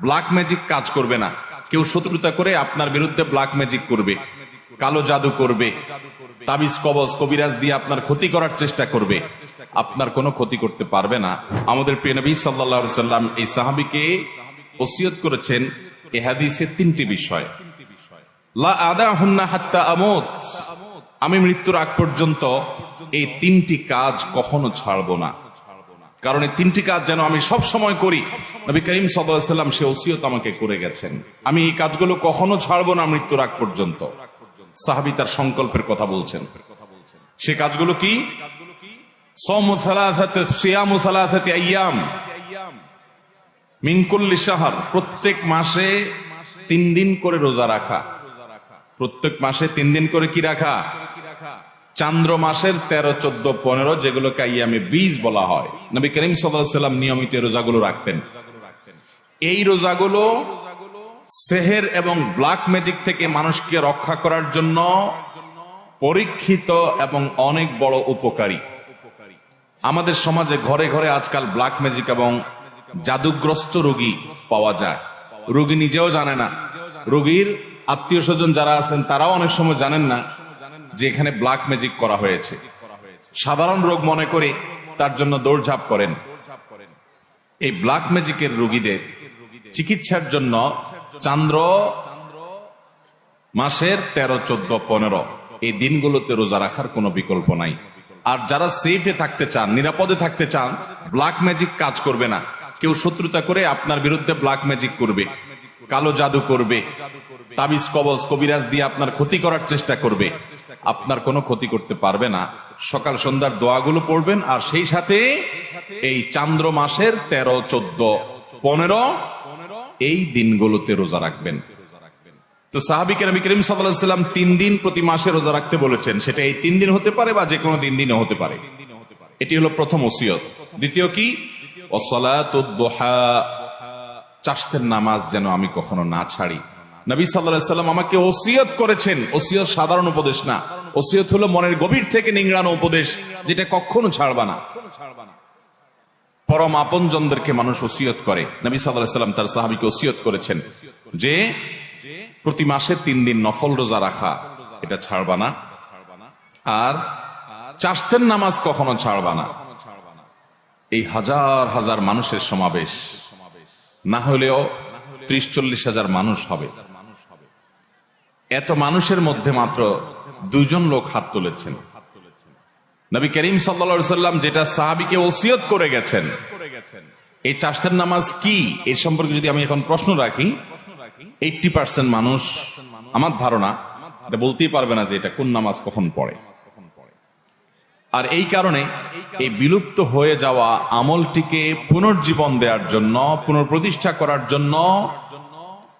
Black magic কাজ করবে না। কেউ শত্রুতা করে আপনার বিরুদ্ধে ব্ল্যাক ম্যাজিক করবে, কালো জাদু করবে, তাবিজ কবজ কবিরাজ দিয়ে আপনার ক্ষতি করার চেষ্টা করবে, আপনার কোনো ক্ষতি করতে পারবে না। আমাদের প্রিয় নবী সাল্লাল্লাহু আলাইহি সাল্লাম এই সাহাবীকে ওসিয়ত করেছেন এই হাদিসে তিনটি বিষয়। লা আদাহুন্না হাত্তা আমুত, আমি মৃত্যুর আগ পর্যন্ত এই তিনটি কাজ কখনো ছাড়বো না, কারণ এই তিনটি কাজ যেন আমি সব সময় করি। নবী করিম সাল্লাল্লাহু আলাইহি সাল্লাম সে ওসিয়ত আমাকে করে গেছেন, আমি এই কাজগুলো কখনো ছাড়বো না মৃত্যুর আগ পর্যন্ত। সাহাবী তার সংকল্পের কথা বলছেন। সে কাজগুলো কি? সাওমু সালাসাতি সিয়ামু সালাসাতি আইয়াম মিন কুল্লি শাহর, প্রত্যেক মাসে 3 দিন করে রোজা রাখা। প্রত্যেক মাসে 3 দিন করে কি রাখা? চান্দ্র মাসের 13, 14, 15 যেগুলোকে আইয়ামে 20 বলা হয়। নবী করিম সাল্লাল্লাহু আলাইহি সাল্লাম নিয়মিত রোজাগুলো রাখতেন। এই রোজাগুলো সেহের এবং ব্ল্যাক ম্যাজিক থেকে মানুষকে রক্ষা করার জন্য পরীক্ষিত এবং অনেক বড় উপকারী। আমাদের সমাজে ঘরে ঘরে আজকাল ব্ল্যাক ম্যাজিক এবং জাদুগ্রস্ত রোগী পাওয়া যায়। রোগী নিজেও জানে না, রোগীর আত্মীয় স্বজন যারা আছেন তারাও অনেক সময় জানেন না যে এখানে ব্ল্যাক ম্যাজিক করা হয়েছে। সাধারণ রোগ মনে করে তার জন্য দৌড়ঝাঁপ করেন। এই ব্ল্যাক ম্যাজিকের রোগীদের চিকিৎসার জন্য চান্দ্র মাসের 13, 14, 15 এই দিনগুলোতে রোজা রাখার কোনো বিকল্প নাই। আর যারা সেফে থাকতে চান, নিরাপদে থাকতে চান, ব্ল্যাক ম্যাজিক কাজ করবে না। কেউ শত্রুতা করে আপনার বিরুদ্ধে ব্ল্যাক ম্যাজিক করবে, কালো জাদু করবে, তাবিজ কবজ কবিরাজ দিয়ে আপনার ক্ষতি করার চেষ্টা করবে, আপনার কোনো ক্ষতি করতে পারবে না। সকাল সন্ধ্যার দোয়াগুলো পড়বেন আর সেই সাথে এই চান্দ্র মাসের 13, 14, 15 এই দিনগুলোতে রোজা রাখবেন। তো সাহাবীকে নবী করিম সাল্লাল্লাহু আলাইহি সাল্লাম 3 দিন প্রতি মাসে রোজা রাখতে বলেছেন। সেটা এই 3 দিন হতে পারে বা যে কোনো দিনও হতে পারে। এটি হলো প্রথম ওসিয়ত। দ্বিতীয় কি? ওয়াসসালাতুদ দুহা, চাষতের নামাজ যেন আমি কখনো না ছাড়ি। নবী সাল্লাল্লাহু আলাইহি সাল্লাম আমাকে ওসিয়ত করেছেন। ওসিয়ত সাধারণ উপদেশ না, ওসিয়ত হলো মনের গভীর থেকে নিংড়ানো উপদেশ, যেটা কখনো ছাড়বা না। পরম আপনজনদেরকে মানুষ ওসিয়ত করে। নবী সাল্লাল্লাহু আলাইহি সাল্লাম তার সাহাবীকে ওসিয়ত করেছেন যে প্রতি মাসে 3 দিন নফল রোজা রাখা, এটা ছাড়বা না। আর চাষতের নামাজ কখনো ছাড়বা না। এই হাজার হাজার মানুষের সমাবেশ না হলেও 30-40 হাজার মানুষ হবে। এত মানুষের মধ্যে মাত্র 2 জন লোক হাত তুলেছেন। নবী করিম সাল্লাল্লাহু আলাইহি সাল্লাম যেটা সাহাবীকে ওসিয়ত করে গেছেন, এই চাষতের নামাজ কি, এই সম্পর্কে যদি আমি এখন প্রশ্ন রাখি, 80% মানুষ আমার ধারণা এটা বলতেই পারবে না যে এটা কোন নামাজ কখন পড়ে। আর এই কারণে এই বিলুপ্ত হয়ে যাওয়া আমলটিকে পুনর্জীবন দেওয়ার জন্য, পুনঃপ্রতিষ্ঠা করার জন্য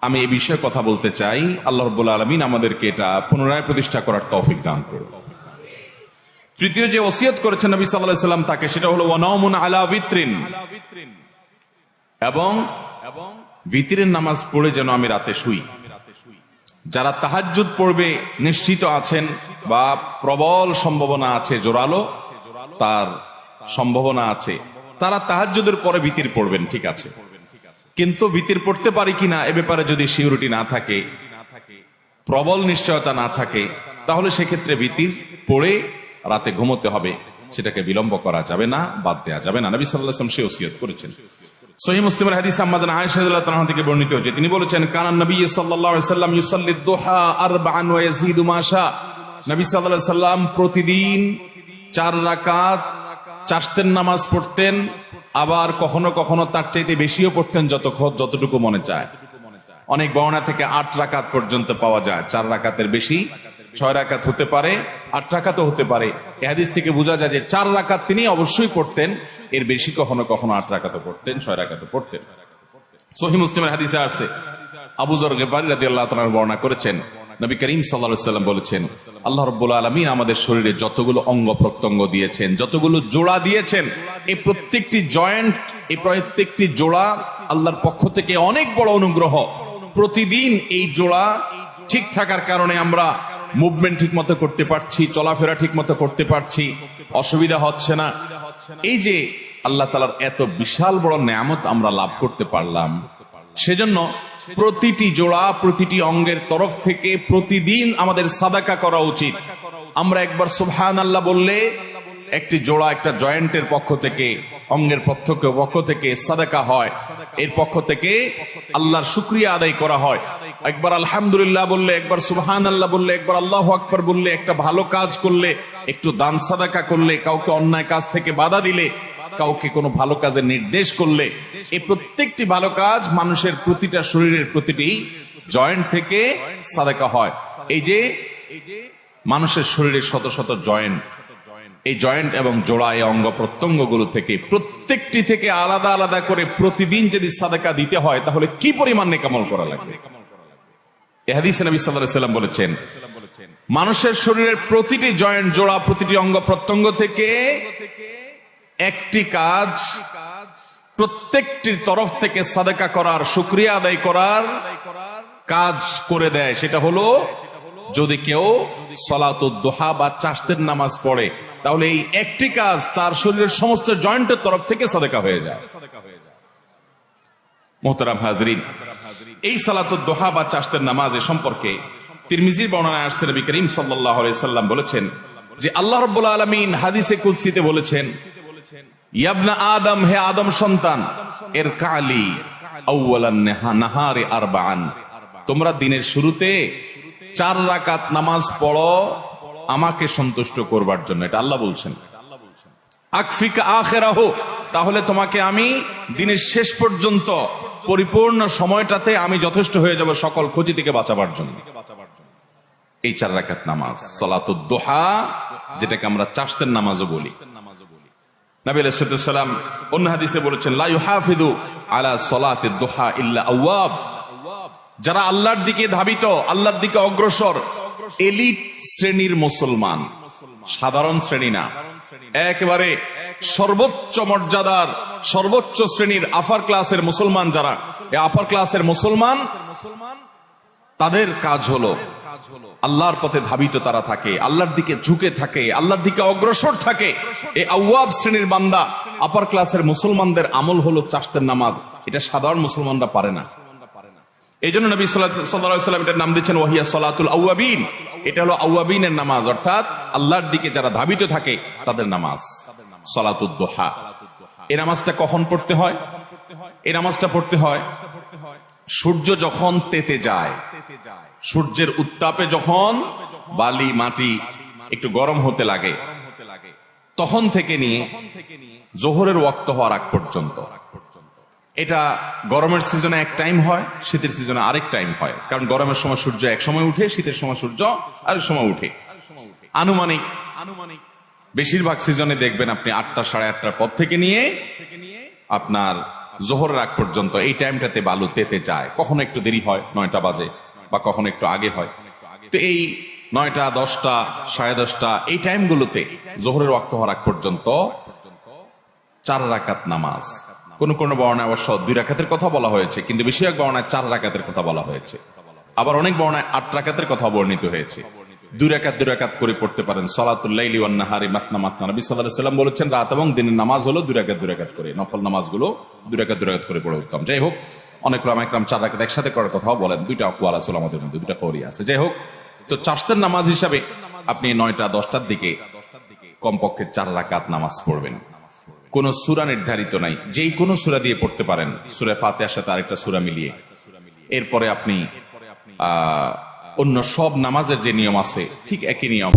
আমি এই বিষয়ে কথা বলতে চাই। আল্লাহ রাব্বুল আলামিন আমাদেরকে এটা পুনরায় প্রতিষ্ঠা করার তৌফিক দান করুন। তৃতীয় যে ওসিয়ত করেছেন নবী সাল্লাল্লাহু আলাইহি সাল্লাম তাকে, সেটা হলো ওয়ানাউমুন আলা বিত্রিন, এবং বিতরের নামাজ পড়ে যেন আমি রাতে শুই। যারা তাহাজ্জুদ পড়বে নিশ্চিত আছেন বা প্রবল সম্ভাবনা আছে, জোরালো তার সম্ভাবনা আছে, তারা তাহাজ্জুদের পরে বিতির পড়বেন, ঠিক আছে। কিন্তু বিতির পড়তে পারি কিনা এ ব্যাপারে যদি সিউরিটি না থাকে, প্রবল নিশ্চয়তা না থাকে, তাহলে সেক্ষেত্রে বিতির পড়ে রাতে ঘুমোতে হবে। সেটাকে বিলম্ব করা যাবে না, বাদ দেওয়া যাবে না। নবী সাল্লাল্লাহু আলাইহি ওয়াসাল্লাম সে ওসিয়ত করেছেন। সহিহ মুসলিমের হাদিস আম্মা আয়েশা রাদিয়াল্লাহু তাআলা থেকে বর্ণিত হয়েছে, তিনি বলেছেন, কানান নবী সাল্লাল্লাহু আলাইহি ওয়াসাল্লাম ইউসাল্লি দুহা 4 ওয়া ইয়াজিদু মা শা। নবী সাল্লাল্লাহু আলাইহি ওয়াসাল্লাম প্রতিদিন 4 রাকাত চাষতের নামাজ পড়তেন, আবার কখনো কখনো তার চাইতে বেশিও পড়তেন, যতটুকু মনে চায়। অনেক বর্ণনা থেকে 8 রাকাত পর্যন্ত পাওয়া যায়। 4 রাকাতের বেশি 6 রাকাত হতে পারে, 8 রাকাতও হতে পারে। এই হাদিস থেকে বোঝা যায় যে 4 রাকাত তিনি অবশ্যই পড়তেন, এর বেশি কখনো কখনো 8 রাকাতও পড়তেন, 6 রাকাতও পড়তেন। সহিহ মুসলিমের হাদিসে আছে, আবু যর গিফারী রাদিয়াল্লাহু তাআলা বর্ণনা করেছেন, নবী করিম সাল্লাল্লাহু আলাইহি ওয়াসাল্লাম বলেছেন, আল্লাহ রাব্বুল আলামিন আমাদের শরীরে যতগুলো অঙ্গ প্রত্যঙ্গ দিয়েছেন, যতগুলো জোড়া দিয়েছেন, এই প্রত্যেকটি জয়েন্ট, এই প্রত্যেকটি জোড়া আল্লাহর পক্ষ থেকে অনেক বড় অনুগ্রহ। প্রতিদিন এই জোড়া ঠিক থাকার কারণে আমরা মুভমেন্ট ঠিক মতো করতে পারছি, চলাফেরা ঠিক মতো করতে পারছি, অসুবিধা হচ্ছে না। এই যে আল্লাহ তাআলার এত বিশাল বড় নেয়ামত আমরা লাভ করতে পারলাম, সেজন্য প্রতিটি জোড়া, প্রতিটি অঙ্গের তরফ থেকে প্রতিদিন আমাদের সাদাকা করা উচিত। আমরা একবার সুবহানাল্লাহ বললে একটি জোড়া, একটা জয়েন্টের পক্ষ থেকে, অঙ্গের পক্ষ থেকে সাদাকা হয়, এর পক্ষ থেকে আল্লাহর শুকরিয়া আদায় করা হয়। একবার আলহামদুলিল্লাহ বললে, একবার সুবহানাল্লাহ বললে, একবার আল্লাহু আকবার বললে, একটা ভালো কাজ করলে, একটু দান সাদাকা করলে, কাউকে অন্যায় কাজ থেকে বাধা দিলে, কাউকে কোনো ভালো কাজের নির্দেশ করলে, এই প্রত্যেকটি ভালো কাজ মানুষের প্রতিটা শরীরের প্রতিটি জয়েন্ট থেকে সাদাকা হয়। এই যে মানুষের শরীরের শত শত জয়েন্ট, এই জয়েন্ট এবং জোড়া, এই অঙ্গ প্রত্যঙ্গ গুলো থেকে প্রত্যেকটি থেকে আলাদা আলাদা করে প্রতিদিন যদি সাদাকা দিতে হয়, তাহলে কি পরিমাণ নেকামল করা লাগবে। এই হাদিসে নবী সাল্লাল্লাহু আলাইহি ওয়াসাল্লাম বলেছেন, মানুষের শরীরের প্রতিটি জয়েন্ট, জোড়া, প্রতিটি অঙ্গ প্রত্যঙ্গ থেকে একটি কাজ প্রত্যেকটির তরফ থেকে সাদাকা করার, শুকরিয়া আদায় করার কাজ করে দেয়। সেটা হলো, যদি কেউ সলাতুদ দুহা বা চাশতের নামাজ পড়ে, তাহলে এই একটি কাজ তার শরীরের সমস্ত জয়েন্টের তরফ থেকে সাদাকা হয়ে যায়। মুহতারাম হাজরিন, এই সালাতুদ দুহা বা চাশতের নামাজের সম্পর্কে তিরমিজির বর্ণনায় আসছে, নবী করিম সাল্লাল্লাহু আলাইহি সাল্লাম বলেছেন যে আল্লাহ রাব্বুল আলামিন হাদিসে কুদসিতে বলেছেন, ইয়াবনা আদম, হে আদম সন্তান, এর কালি আউয়ালান নাহারে আরবাআন, তোমরা দিনের শুরুতে 4 রাকাত নামাজ পড়ো আমাকে সন্তুষ্ট করবার জন্য। এটা আল্লাহ বলছেন। আকফিকা আখিরাহু, তাহলে তোমাকে আমি দিনের শেষ পর্যন্ত পরিপূর্ণ সময়টাতে আমি যথেষ্ট হয়ে যাব সকল ক্ষতি থেকে বাঁচাবার জন্য। এই 4 রাকাত নামাজ সালাতুদ দুহা, যেটাকে আমরা চাশতের নামাজও বলি। নবী আলাইহিস সালাম অন্য হাদিসে বলেছেন, লা ইউহাফিযু আলা সালাতিদ দুহা ইল্লা আওয়াব, যারা আল্লাহর দিকে ধাবিত, আল্লাহর দিকে অগ্রসর, এলিট শ্রেণীর মুসলমান, সাধারণ শ্রেণী না, একেবারে সর্বোচ্চ মর্যাদার, সর্বোচ্চ শ্রেণীর আপার ক্লাসের মুসলমান যারা, এই আপার ক্লাসের মুসলমান, তাদের কাজ হলো আল্লাহর পথে ধাবিত তারা থাকে, আল্লাহর দিকে ঝুঁকে থাকে, আল্লাহর দিকে অগ্রসর থাকে। এই আওয়াব শ্রেণীর বান্দা, আপার ক্লাসের মুসলমানদের আমল হলো চাশতের নামাজ। এটা সাধারণ মুসলমানরা পারে না। এই জন্য নবী সাল্লাল্লাহু আলাইহি ওয়াসাল্লাম এটার নাম দিচ্ছেন ওয়াহিয়া সালাতুল আওয়াবিন। এটা হলো আওয়াবিনের নামাজ, অর্থাৎ আল্লাহর দিকে যারা ধাবিত থাকে তাদের নামাজ, সালাতুদ দুহা। এই নামাজটা কখন পড়তে হয়? এই নামাজটা পড়তে হয় সূর্য যখন তেতে যায়, সূর্যের উত্তাপে যখন বালি মাটি একটু গরম হতে লাগে, তখন থেকে নিয়ে জোহরের ওয়াক্ত হওয়ার আগ পর্যন্ত। এটা গরমের সিজনে এক টাইম হয়, শীতের সিজনে আরেক টাইম হয়। কারণ গরমের সময় সূর্য এক সময় উঠে, শীতের সময় সূর্য আরেক সময় উঠে। আনুমানিক বেশিরভাগ সিজনে দেখবেন আপনি 8টা, 8:30টার পর থেকে নিয়ে আপনার জোহরের আগ পর্যন্ত এই টাইমটাতে বালু তেতে যায়। কখনো একটু দেরি হয়, 9টা বাজে, বা কখনো একটু আগে হয়। তো এই 9টা, 10টা, 10:30টা এই টাইমগুলোতে জোহরের ওয়াক্ত হওয়ার আগ পর্যন্ত 4 রাকাত নামাজ। কোন কোন বর্ণায় অবশ্য 2 রাকাতের কথা বলা হয়েছে, কিন্তু বেশিরভাগ বর্ণায় 4 রাকাতের কথা বলা হয়েছে। আবার অনেক বর্ণায় 8 রাকাতের কথা বর্ণিত হয়েছে। 2 রাকাত করে পড়তে পারেন। সালাতুল লাইলি ওয়ান নাহারি মাসনা মাসনা, নবী সাল্লাল্লাহু আলাইহি ওয়াসাল্লাম বলেছেন রাত এবং দিনের নামাজ হলো 2 রাকাত করে, নফল নামাজগুলো 2 রাকাত করে পড়ে উত্তম। যাই হোক, অনেক উলামা ইকরাম 4 রাকাত একসাথে করার কথাও বলেন। 2টা আকওয়াল আছে আমাদের মধ্যে, 2টা কওলি আছে। যাই হোক, তো চাশতের নামাজ হিসাবে আপনি 9টা, 10টার দিকে কমপক্ষে 4 রাকাত নামাজ পড়বেন। কোন সূরা নির্ধারিত নাই, যেই কোনো সূরা দিয়ে পড়তে পারেন, সূরা ফাতিহার সাথে আরেকটা সূরা মিলিয়ে। এরপরে আপনি অন্য সব নামাজের যে নিয়ম আছে ঠিক একই নিয়ম।